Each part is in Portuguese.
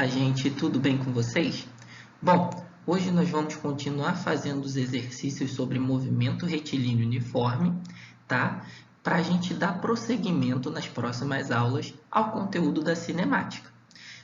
gente, tudo bem com vocês? Bom, hoje nós vamos continuar fazendo os exercícios sobre movimento retilíneo uniforme, tá? Para a gente dar prosseguimento nas próximas aulas ao conteúdo da cinemática.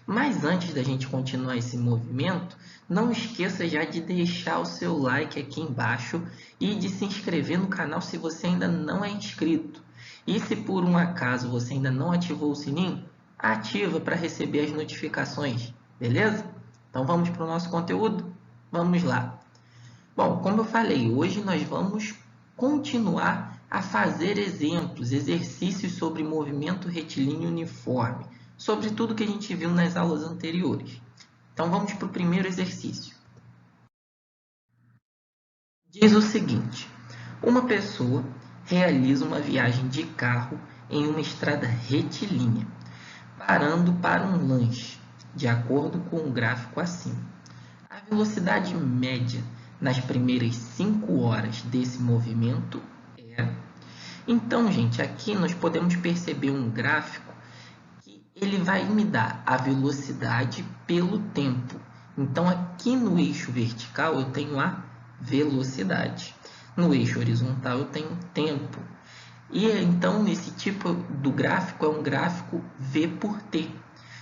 Mas antes da gente continuar esse movimento, não esqueça já de deixar o seu like aqui embaixo e de se inscrever no canal se você ainda não é inscrito. E se por um acaso você ainda não ativou o sininho, ativa para receber as notificações, beleza? Então vamos para o nosso conteúdo? Vamos lá. Bom, como eu falei, hoje nós vamos continuar a fazer exemplos, exercícios sobre movimento retilíneo uniforme, sobre tudo que a gente viu nas aulas anteriores. Então vamos para o primeiro exercício. Diz o seguinte: uma pessoa realiza uma viagem de carro em uma estrada retilínea, parando para um lanche, de acordo com o gráfico acima. A velocidade média nas primeiras 5 horas desse movimento é... Então, gente, aqui nós podemos perceber um gráfico que ele vai me dar a velocidade pelo tempo. Então, aqui no eixo vertical eu tenho a velocidade. No eixo horizontal eu tenho tempo. E então, esse tipo do gráfico é um gráfico V por T.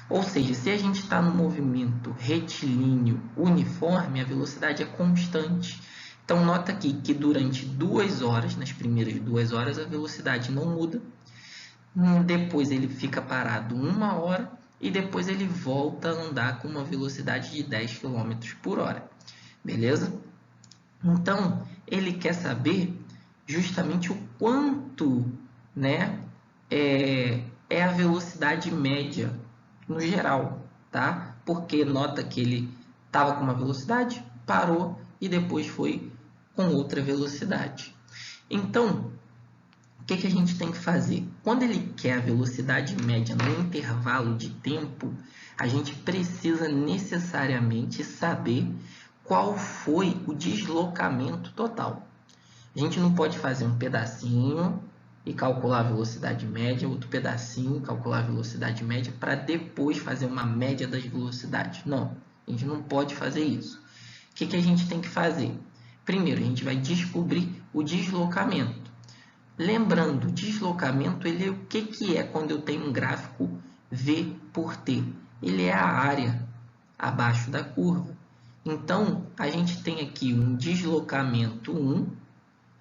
Ou seja, se a gente está no movimento retilíneo uniforme, a velocidade é constante. Então, nota aqui que durante 2 horas, nas primeiras 2 horas, a velocidade não muda. Depois ele fica parado 1 hora e depois ele volta a andar com uma velocidade de 10 km por hora. Beleza? Então, ele quer saber justamente o quanto, né, é a velocidade média no geral, tá? Porque nota que ele estava com uma velocidade, parou e depois foi com outra velocidade. Então, o que a gente tem que fazer? Quando ele quer a velocidade média no intervalo de tempo, a gente precisa necessariamente saber qual foi o deslocamento total. A gente não pode fazer um pedacinho e calcular a velocidade média, outro pedacinho e calcular a velocidade média para depois fazer uma média das velocidades. Não, a gente não pode fazer isso. O que a gente tem que fazer? Primeiro, a gente vai descobrir o deslocamento. Lembrando, o deslocamento ele é o que é quando eu tenho um gráfico V por T? Ele é a área abaixo da curva. Então, a gente tem aqui um deslocamento 1,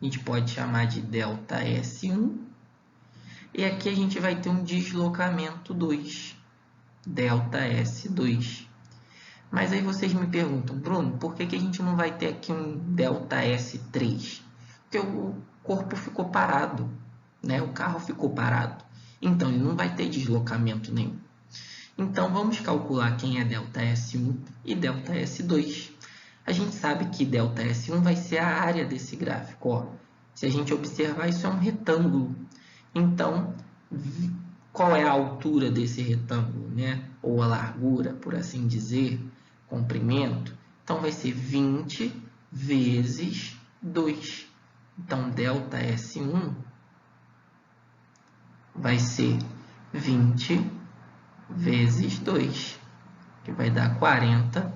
a gente pode chamar de ΔS1, e aqui a gente vai ter um deslocamento 2, ΔS2. Mas aí vocês me perguntam, Bruno, por que a gente não vai ter aqui um ΔS3? Porque o corpo ficou parado, né? O carro ficou parado, então ele não vai ter deslocamento nenhum. Então, vamos calcular quem é ΔS1 e ΔS2. A gente sabe que ΔS1 vai ser a área desse gráfico. Ó. Se a gente observar, isso é um retângulo. Então, qual é a altura desse retângulo, né? Ou a largura, por assim dizer, comprimento? Então, vai ser 20 vezes 2. Então, ΔS1 vai ser 20 vezes 2, que vai dar 40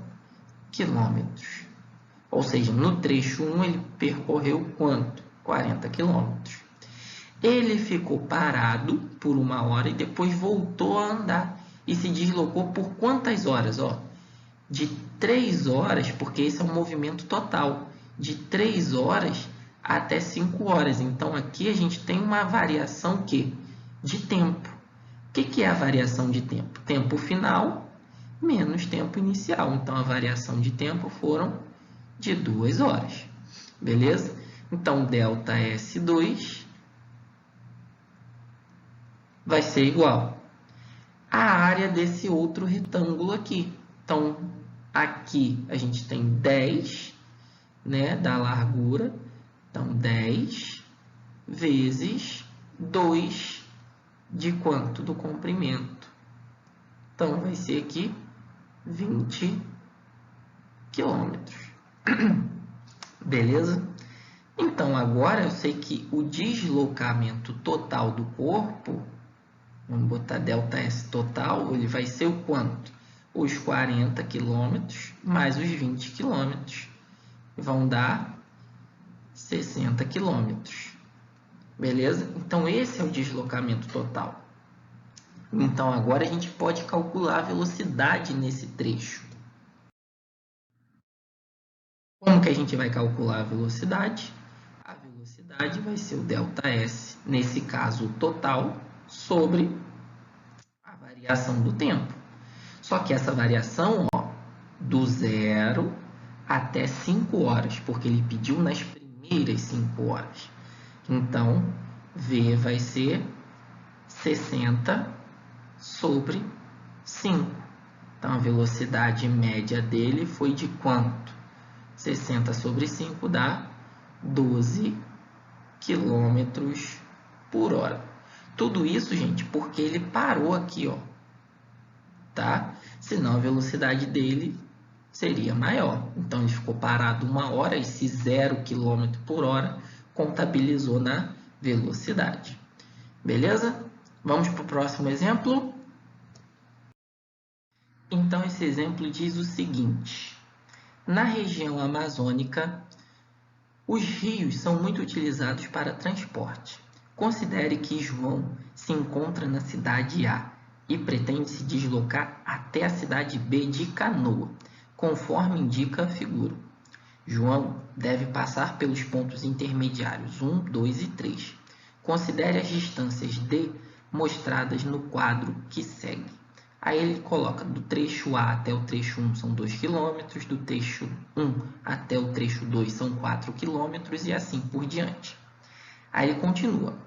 quilômetros. Ou seja, no trecho 1 ele percorreu quanto? 40 quilômetros. Ele ficou parado por 1 hora e depois voltou a andar. E se deslocou por quantas horas? Ó, de 3 horas, porque esse é um movimento total, de 3 horas até 5 horas. Então, aqui a gente tem uma variação que? De tempo. O que é a variação de tempo? Tempo final menos tempo inicial. Então, a variação de tempo foram de 2 horas. Beleza? Então, ΔS2 vai ser igual à área desse outro retângulo aqui. Então, aqui a gente tem 10, né, da largura. Então, 10 vezes 2 de quanto? Do comprimento. Então, vai ser aqui 20 quilômetros. Beleza? Então, agora eu sei que o deslocamento total do corpo, vamos botar ΔS total, ele vai ser o quanto? os 40 km mais os 20 km. Vão dar 60 km. Beleza? Então, esse é o deslocamento total. Então, agora a gente pode calcular a velocidade nesse trecho. Como que a gente vai calcular a velocidade? A velocidade vai ser o ΔS, nesse caso, o total, sobre a variação do tempo. Só que essa variação, ó, do 0 até 5 horas, porque ele pediu nas primeiras 5 horas. Então, V vai ser 60 sobre 5. Então, a velocidade média dele foi de quanto? 60 sobre 5 dá 12 km por hora. Tudo isso, gente, porque ele parou aqui, ó, tá? Senão a velocidade dele seria maior. Então, ele ficou parado 1 hora, esse 0 km por hora contabilizou na velocidade. Beleza? Vamos para o próximo exemplo? Então, esse exemplo diz o seguinte: na região amazônica, os rios são muito utilizados para transporte. Considere que João se encontra na cidade A e pretende se deslocar até a cidade B de canoa, conforme indica a figura. João deve passar pelos pontos intermediários 1, 2 e 3. Considere as distâncias D mostradas no quadro que segue. Aí ele coloca do trecho A até o trecho 1 são 2 km, do trecho 1 até o trecho 2 são 4 km e assim por diante. Aí ele continua.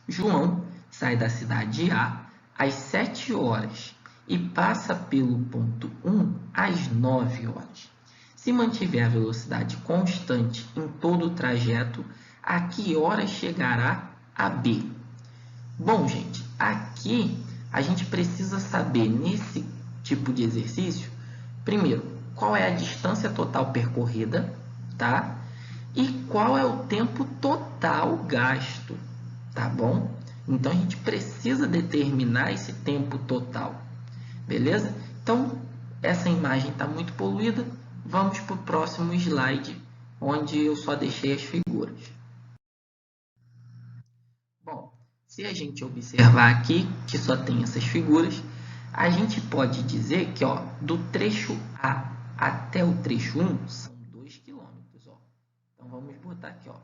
João sai da cidade A às 7 horas e passa pelo ponto 1 às 9 horas. Se mantiver a velocidade constante em todo o trajeto, a que hora chegará a B? Bom, gente, aqui a gente precisa saber, nesse tipo de exercício, primeiro, qual é a distância total percorrida, tá? E qual é o tempo total gasto, tá bom? Então, a gente precisa determinar esse tempo total, beleza? Então, essa imagem está muito poluída. Vamos para o próximo slide, onde eu só deixei as figuras. Bom, se a gente observar aqui, que só tem essas figuras, a gente pode dizer que, ó, do trecho A até o trecho 1 são 2 km. Ó. Então, vamos botar aqui, ó,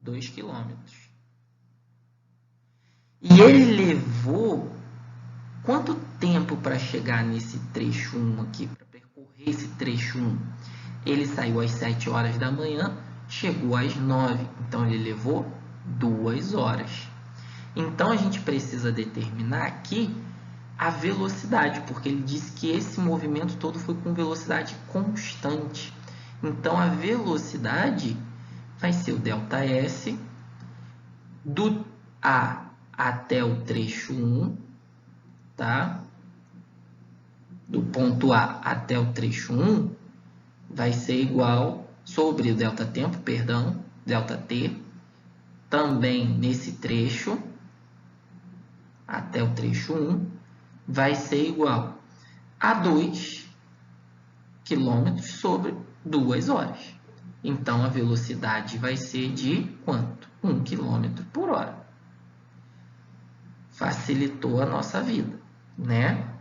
2 km. E ele levou quanto tempo para chegar nesse trecho 1 aqui, para percorrer esse trecho 1? Ele saiu às 7 horas da manhã, chegou às 9, então ele levou 2 horas. Então, a gente precisa determinar aqui a velocidade, porque ele disse que esse movimento todo foi com velocidade constante. Então, a velocidade vai ser o ΔS do A até o trecho 1, tá? Do ponto A até o trecho 1 vai ser igual sobre o ΔT, perdão, ΔT, também nesse trecho, até o trecho 1, vai ser igual a 2 km sobre 2 horas. Então, a velocidade vai ser de quanto? 1 km por hora. Facilitou a nossa vida, né?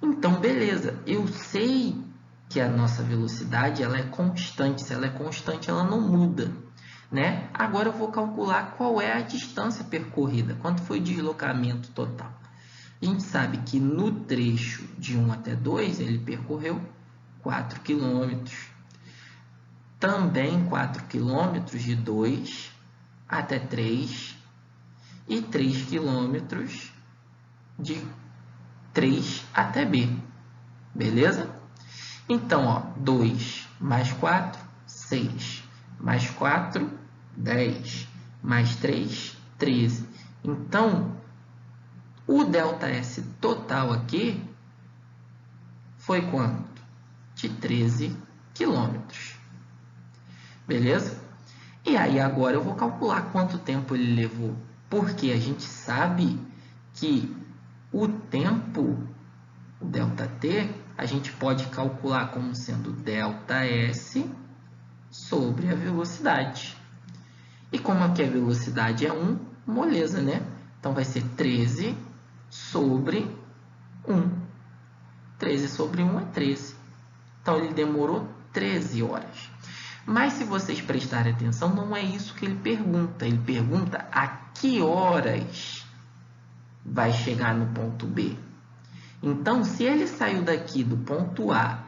Então, beleza. Eu sei que a nossa velocidade ela é constante. Se ela é constante, ela não muda, né? Agora eu vou calcular qual é a distância percorrida, quanto foi o deslocamento total. A gente sabe que no trecho de 1 até 2, ele percorreu 4 km. Também 4 km de 2 até 3 e 3 km de 3 até B. Beleza? Então, ó, 2 mais 4, 6. Mais 4, 10. Mais 3, 13. Então, o ΔS total aqui foi quanto? De 13 km. Beleza? E aí, agora eu vou calcular quanto tempo ele levou. Porque a gente sabe que o tempo o ΔT, a gente pode calcular como sendo ΔS sobre a velocidade. E como aqui a velocidade é 1, moleza, né? Então, vai ser 13 sobre 1. 13 sobre 1 é 13. Então, ele demorou 13 horas. Mas, se vocês prestarem atenção, não é isso que ele pergunta. Ele pergunta a que horas vai chegar no ponto B. Então, se ele saiu daqui do ponto A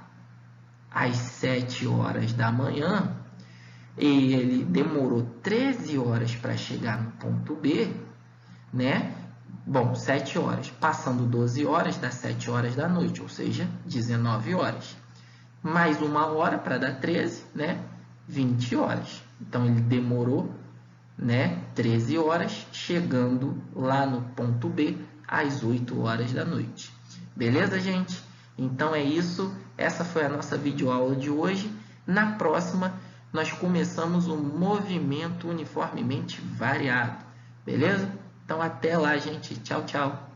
às 7 horas da manhã, e ele demorou 13 horas para chegar no ponto B, né? Bom, 7 horas. Passando 12 horas, dá 7 horas da noite, ou seja, 19 horas. Mais 1 hora para dar 13, né? 20 horas. Então, ele demorou, né, 13 horas, chegando lá no ponto B às 8 horas da noite. Beleza, gente? Então, é isso. Essa foi a nossa videoaula de hoje. Na próxima, nós começamos o movimento uniformemente variado. Beleza? Então, até lá, gente. Tchau, tchau.